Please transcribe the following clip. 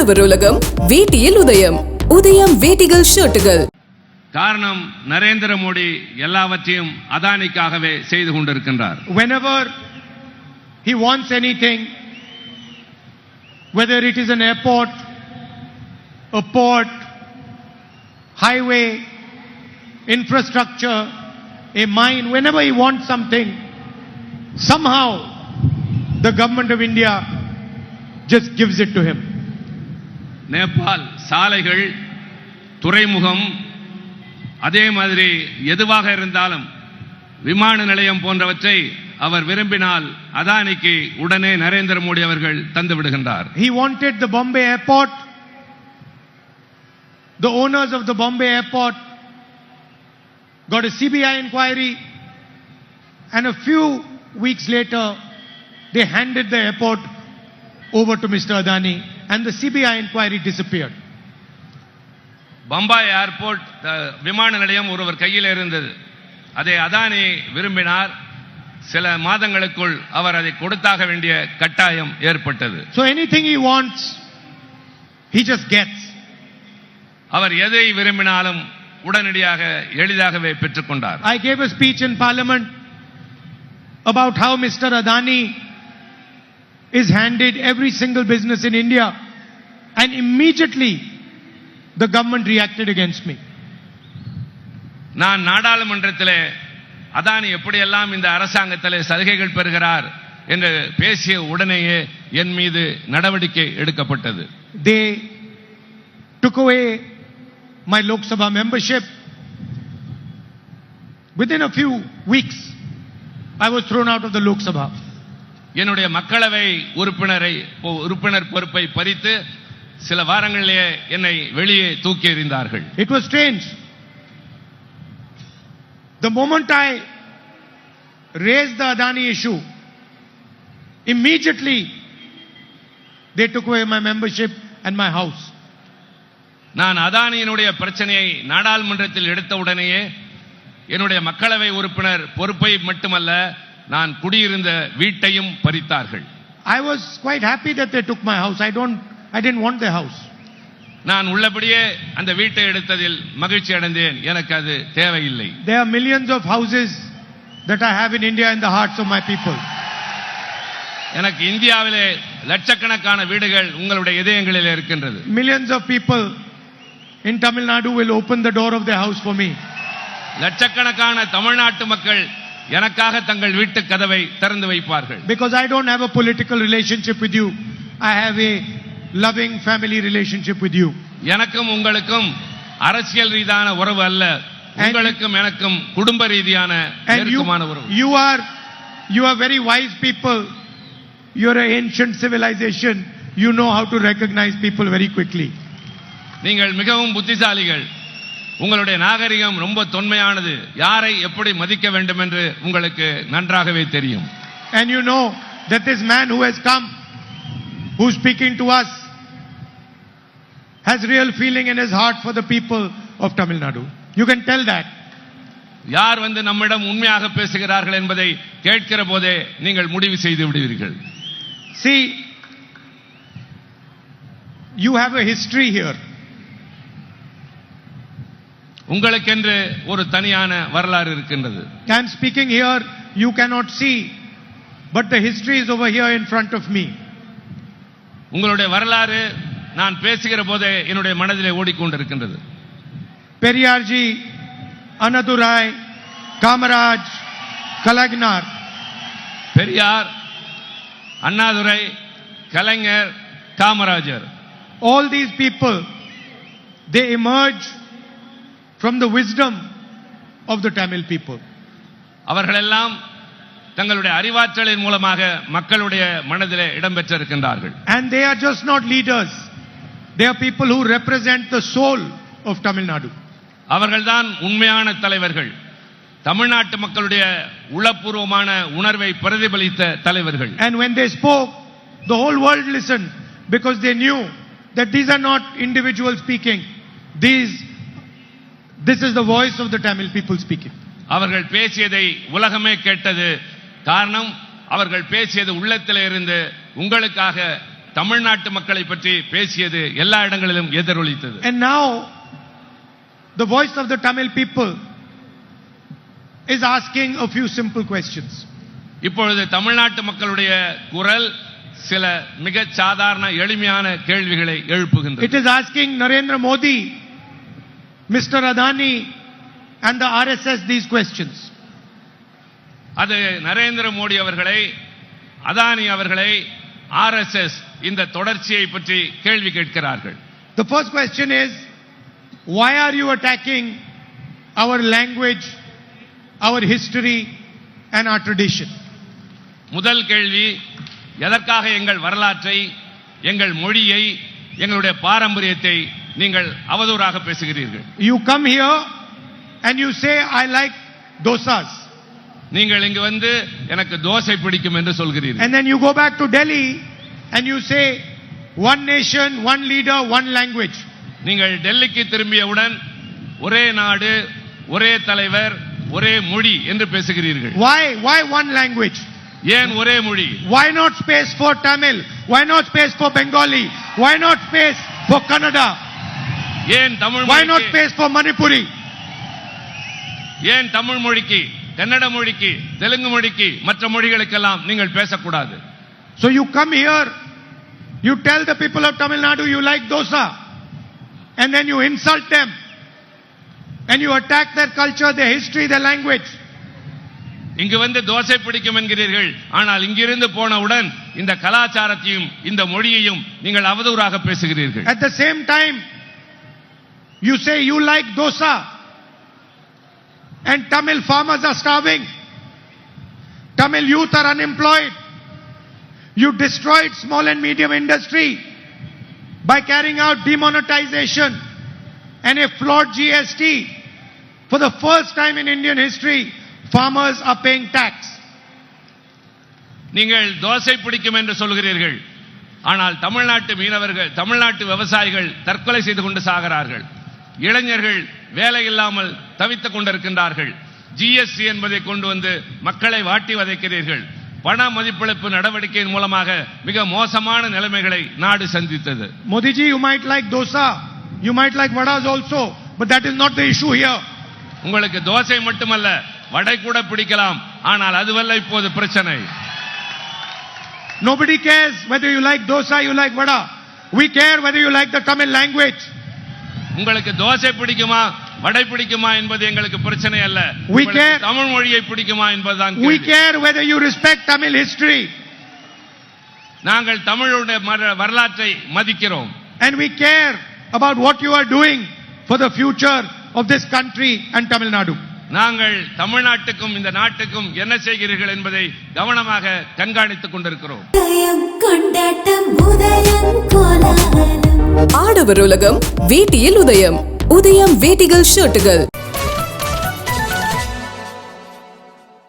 உழவர் உலகம் வேட்டியில் உதயம். உதயம் வேட்டிகள் ஷர்ட்டுகள். காரணம் நரேந்திர மோடி எல்லாவற்றையும் அதானிக்காகவே செய்து கொண்டிருக்கின்றார். Whenever he wants anything, whether it is an airport, a port, highway, infrastructure, a mine, whenever he wants something, somehow the government of India just gives it to him. Nepal சாலைகள், துறைமுகம், அதே மாதிரி எதுவாக இருந்தாலும் விமான நிலையம் போன்றவற்றை அவர் விரும்பினால் அதானிக்கு உடனே நரேந்திர மோடி அவர்கள் தந்து விடுகின்றார். He wanted the Bombay airport. The owners of the Bombay airport got a CBI inquiry, and a few weeks later they handed the airport over to Mr. Adani, and the CBI inquiry disappeared. Bombay airport விமான நிலையம் ஒருவர் கையில் இருந்தது. அதை அதானி விரும்பினார். சில மாதங்களுக்குள் அவர் அதை கொடுத்தாக வேண்டிய கட்டாயம் ஏற்பட்டது. So anything he wants, he just gets. அவர் எதை விரும்பினாலும் உடனடியாக எளிதாகவே பெற்றுக்கொண்டார். I gave a speech in Parliament about how Mr. Adani is handed every single business in India, and immediately the government reacted against me. நான் நாடாளுமன்றத்திலே அதானி எப்படியெல்லாம் இந்த அரசாங்கத்திலே சலுகைகள் பெறுகிறார் என்று பேசிய உடனேயே என் மீது நடவடிக்கை எடுக்கப்பட்டது. They took away my Lok Sabha membership. Within a few weeks, I was thrown out of the Lok Sabha. என்னுடைய மக்களவை உறுப்பினர் பொறுப்பை பறித்து சில வாரங்களிலே என்னை வெளியே தூக்கி எறிந்தார்கள். It was strange. The moment I raised the Adani issue, immediately they took away my membership and my house. நான் அதானியினுடைய பிரச்சனையை நாடாளுமன்றத்தில் எடுத்த உடனேயே என்னுடைய மக்களவை உறுப்பினர் பொறுப்பை மட்டுமல்ல, நான் குடியிருந்த வீட்டையும் பறித்தார்கள். I was quite happy that they took my house. I didn't want the house. நான் உள்ளபடியே அந்த வீட்டை எடுத்ததில் மகிழ்ச்சி அடைந்தேன். எனக்கு அது தேவையில்லை. There are millions of houses that I have in India in the hearts of my people. எனக்கு இந்தியாவிலே லட்சக்கணக்கான வீடுகள் உங்களுடைய இதயங்களில் இருக்கின்றது. Millions of people in Tamil Nadu will open the door of their house for me. லட்சக்கணக்கான தமிழ்நாட்டு மக்கள் எனக்காக தங்கள் வீட்டு கதவை திறந்து வைப்பார்கள். Because I don't have a political relationship with you, I have a loving family relationship with you. எனக்கும் உங்களுக்கும் அரசியல் ரீதியான உறவு அல்ல, உங்களுக்கும் எனக்கும் குடும்ப ரீதியான நெருக்கமான உறவு. You are very wise people. You are an ancient civilization. You know how to recognize people very quickly. நீங்கள் மிகவும் புத்திசாலிகள். உங்களுடைய நாகரிகம் ரொம்ப தொன்மையானது. யாரை எப்படி மதிக்க வேண்டும் என்று உங்களுக்கு நன்றாகவே தெரியும். And you know that this man who has come, who is speaking to us, has real feeling in his heart for the people of Tamil Nadu. You can tell that. யார் வந்து நம்மிடம் உண்மையாக பேசுகிறார்கள் என்பதை கேட்கிற போதே நீங்கள் முடிவு செய்து விடுவீர்கள். See, you have a history here. உங்களுக்கென்று ஒரு தனியான வரலாறு இருக்கின்றது. I am speaking here, you cannot see, but the history is over here in front of me. உங்களுடைய வரலாறு நான் பேசுகிற போதே என்னுடைய மனதிலே ஓடிக்கொண்டிருக்கின்றது. Periyarji, Anadurai, Kamaraj, Kalagnar. Periyar, Annadurai, Kalaignar, Kamarajar. All these people, they emerge from the wisdom of the Tamil people. அவர்களெல்லாம் தங்களுடைய அறிவாற்றலின் மூலமாக மக்களுடைய மனதிலே இடம்பெற்றிருக்கின்றார்கள். And they are just not leaders. They are people who represent the soul of Tamil Nadu. அவர்கள்தான் உண்மையான தலைவர்கள். தமிழ்நாட்டு மக்களுடைய உளப்பூர்வமான உணர்வை பிரதிபலித்த தலைவர்கள். And when they spoke, the whole world listened because they knew that these are not individuals speaking. This is the voice of the Tamil people speaking. அவர்கள் பேசியதை உலகமே கேட்டது. காரணம், அவர்கள் பேசியது உள்ளத்திலே இருந்து உங்களுக்காக தமிழ்நாட்டு மக்களை பற்றி பேசியது எல்லா இடங்களிலும் எதிரொலித்தது. And now the voice of the Tamil people is asking a few simple questions. இப்பொழுது தமிழ்நாட்டு மக்களுடைய குரல் சில மிக சாதாரண எளிமையான கேள்விகளை எழுப்புகின்றது. It is asking Narendra Modi, Mr. Adani and the RSS these questions. அது நரேந்திர மோடி அவர்களை, அதானி அவர்களை, ஆர்எஸ்எஸ் இந்த தொடர்ச்சியை பற்றி கேள்வி கேட்கிறார்கள். The first question is, why are you attacking our language, our history and our tradition? முதல் கேள்வி, எதற்காக எங்கள் வரலாற்றை, எங்கள் மொழியை, எங்களுடைய பாரம்பரியத்தை நீங்கள் அவதூறாக பேசுகிறீர்கள்? You come here and you say I like dosas. நீங்கள் இங்கு வந்து எனக்கு தோசை பிடிக்கும் என்று சொல்கிறீர்கள். And then you go back to Delhi and you say one nation, one leader, one language. நீங்கள் டெல்லிக்கு திரும்பியவுடன் ஒரே நாடு, ஒரே தலைவர், ஒரே மொழி என்று பேசுகிறீர்கள். Why one language? ஏன் ஒரே மொழி? Why not space for Tamil? Why not space for Bengali? Why not space for Kannada? ஏன் தமிழ் Why not மொழிக்கு, space for Manipuri? ஏன் தமிழ் மொழிக்கு, கன்னட மொழிக்கு, தெலுங்கு மொழிக்கு, மற்ற மொழிகளுக்கெல்லாம் நீங்கள் பேசக்கூடாது? So you come here, you tell the people of Tamil Nadu you like dosa, and then you insult them, and you attack their culture, their history, their language. இங்கு வந்து தோசை பிடிக்கும் என்கிறீர்கள், ஆனால் இங்கிருந்து போனவுடன் இந்த கலாச்சாரத்தையும் இந்த மொழியையும் நீங்கள் அவதூறாக பேசுகிறீர்கள். At the same time, you say you like dosa, and Tamil farmers are starving. Tamil youth are unemployed. You destroyed small and medium industry by carrying out demonetization and a flawed GST. For the first time in Indian history, farmers are paying tax. நீங்கள் தோசை பிடிக்கும் என்று சொல்கிறீர்கள், ஆனால் தமிழ்நாட்டு மீனவர்கள், தமிழ்நாட்டு விவசாயிகள் தற்கொலை செய்து கொண்டு சாகிறார்கள். இளைஞர்கள் வேலை இல்லாமல் தவித்துக் கொண்டிருக்கின்றார்கள். ஜிஎஸ்டி என்பதை கொண்டு வந்து மக்களை வாட்டி வதைக்கிறீர்கள். பண மதிப்பிழப்பு நடவடிக்கையின் மூலமாக மிக மோசமான நிலைமைகளை நாடு சந்தித்தது. Modi ji, you might like dosa, you might like vadas also, but that is not the issue here. உங்களுக்கு தோசை மட்டுமல்ல, வடை கூட பிடிக்கலாம், ஆனால் அதுவல்ல இப்போது பிரச்சனை. Nobody cares whether you like dosa, you like vada. We care whether you like the Tamil language. உங்களுக்கு தோசை பிடிக்குமா, வடை பிடிக்குமா என்பது எங்களுக்கு பிரச்சனை அல்ல. We உங்களுக்கு care. தமிழ் மொழியை பிடிக்குமா என்பதுதான் We கேள்வி. care whether you respect Tamil history. நாங்கள் தமிழுடைய வரலாற்றை மதிக்கிறோம். And we care about what you are doing for the future of this country and Tamil Nadu. நாங்கள் தமிழ்நாட்டுக்கும் இந்த நாட்டுக்கும் என்ன செய்கிறீர்கள் என்பதை கவனமாக கண்காணித்துக் கொண்டிருக்கிறோம். கொண்டாட்டம் உதயம் கோலாகலம் ஆடவர் உலகம் வேட்டியில் உதயம். உதயம் வேட்டிகள் ஷர்ட்டுகள்.